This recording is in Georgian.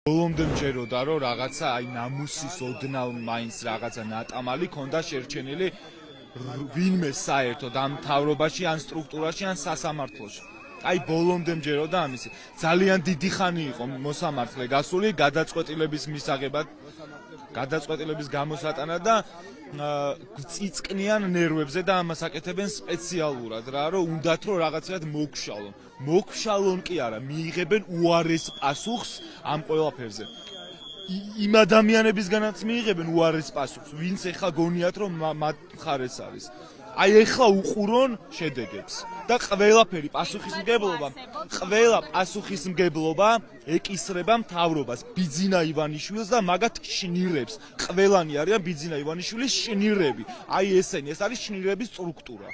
ბოლომდე მჯეროდა რომ რაღაცა აი ნამუსის ოდნავ მაინც რაღაცა ნატამალი ქონდა შერჩენილი ვინმე საერთოდ ამ მთავრობაში ან სტრუქტურაში ან სასამართლოში. აი ბოლომდე მჯეროდა ამისი. ძალიან დიდი ხანი იყო მოსამართლე გასული გადაწყვეტილების მისაღებად, გადაწყვეტილების გამოსატანად და წიწკნიან ნერვებზე და ამას აკეთებენ სპეციალურად რა, რომ უნდათ რომ რაღაცად მოგშალონ. მოგშალონ კი არა, მიიღებენ უარეს პასუხს ამ ყველაფერზე. იმ ადამიანებისგანაც მიიღებენ უარეს პასუხს, ვინც ეხლა გონიათ რომ მათ მხარეს არის. აი ეხლა უყურონ შედეგებს და ყველაფერი პასუხისმგებლობა ეკისრება მთავრობას, ბიძინა ივანიშვილს და მაგათ შნირებს. ყველანი არიან ბიძინა ივანიშვილის შნირები. აი ესენი, ეს არის შნირების სტრუქტურა.